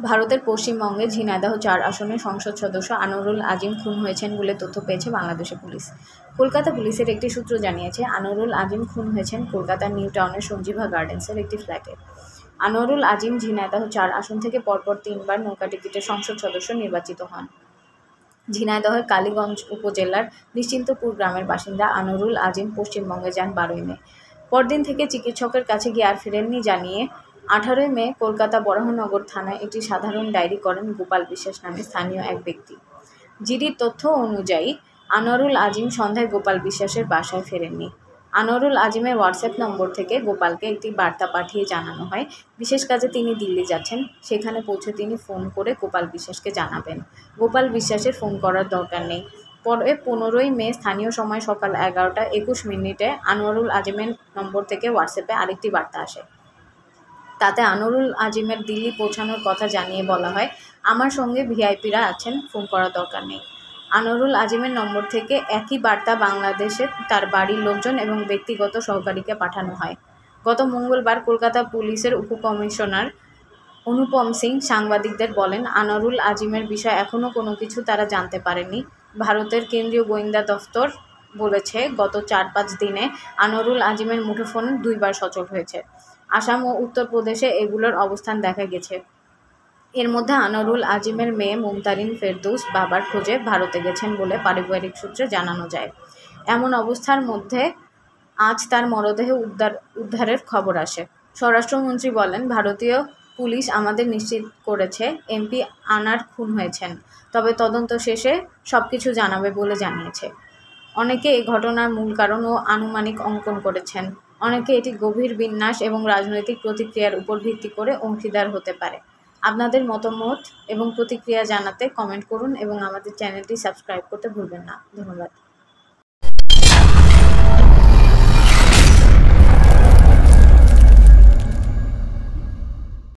ভারতের পশ্চিমবঙ্গে ঝিনাইদহ ৪ আসনের সংসদ সদস্য আনোয়ারুল আজিম খুন হয়েছেন বলে তথ্য পেয়েছে বাংলাদেশের পুলিশ। কলকাতা পুলিশের একটি সূত্র জানিয়েছে, আনোয়ারুল আজিম খুন হয়েছেন কলকাতার নিউ টাউনের সঞ্জীভা গার্ডেন্সের একটি ফ্ল্যাটে। আনোয়ারুল আজিম ঝিনাইদহ ৪ আসন থেকে পরপর ৩ বার নৌকা টিকিটে সংসদ সদস্য নির্বাচিত হন। ঝিনাইদহের কালীগঞ্জ উপজেলার নিশ্চিন্তপুর গ্রামের বাসিন্দা আনোয়ারুল আজিম পশ্চিমবঙ্গে যান ১২ই মে। পরদিন থেকে চিকিৎসকের কাছে গিয়ে আর ফেরেননি জানিয়ে ১৮ই মে কলকাতা বরাহনগর থানায় একটি সাধারণ ডায়েরি করেন গোপাল বিশ্বাস নামে স্থানীয় এক ব্যক্তি। জিডির তথ্য অনুযায়ী আনোয়ারুল আজিম সন্ধ্যায় গোপাল বিশ্বাসের বাসায় ফেরেননি। আনোয়ারুল আজিমের হোয়াটসঅ্যাপ নম্বর থেকে গোপালকে একটি বার্তা পাঠিয়ে জানানো হয় বিশেষ কাজে তিনি দিল্লি যাচ্ছেন, সেখানে পৌঁছে তিনি ফোন করে গোপাল বিশ্বাসকে জানাবেন। গোপাল বিশ্বাসের ফোন করার দরকার নেই। পরে ১৫ই মে স্থানীয় সময় সকাল ১১টা ২১ আনোয়ারুল আজিমের নম্বর থেকে হোয়াটসঅ্যাপে আরেকটি বার্তা আসে। তাতে আনোয়ারুল আজিমের দিল্লি পৌঁছানোর কথা জানিয়ে বলা হয়, আমার সঙ্গে ভিআইপিরা আছেন, ফোন করার দরকার নেই। আনোয়ারুল আজিমের নম্বর থেকে একই বার্তা বাংলাদেশে তার বাড়ির লোকজন এবং ব্যক্তিগত সহকারীকে পাঠানো হয়। গত মঙ্গলবার কলকাতা পুলিশের উপকমিশনার অনুপম সিং সাংবাদিকদের বলেন, আনোয়ারুল আজিমের বিষয়ে এখনও কোনো কিছু তারা জানতে পারেনি। ভারতের কেন্দ্রীয় গোয়েন্দা দফতর বলেছে, গত ৪-৫ দিনে আনোয়ারুল আজিমের মুঠোফোন ২ বার সচল হয়েছে। আসাম ও উত্তরপ্রদেশে এগুলোর অবস্থান দেখা গেছে। এর মধ্যে আনোয়ারুল আজিমের মেয়ে মুমতারিন ফেরদৌস বাবার খোঁজে ভারতে গেছেন বলে পারিবারিক সূত্রে জানানো যায়। এমন অবস্থার মধ্যে আজ তার মরদেহ উদ্ধারের খবর আসে। স্বরাষ্ট্রমন্ত্রী বলেন, ভারতীয় পুলিশ আমাদের নিশ্চিত করেছে এমপি আনার খুন হয়েছেন, তবে তদন্ত শেষে সবকিছু জানাবে বলে জানিয়েছে। অনেকে এই ঘটনার মূল কারণ ও আনুমানিক অঙ্কন করেছেন। অনেকে এটি গভীর বিন্যাস এবং রাজনৈতিক প্রতিক্রিয়ার উপর ভিত্তি করে অংশীদার হতে পারে। আপনাদের মতামত এবং প্রতিক্রিয়া জানাতে কমেন্ট করুন এবং আমাদের চ্যানেলটি সাবস্ক্রাইব করতে ভুলবেন না। ধন্যবাদ।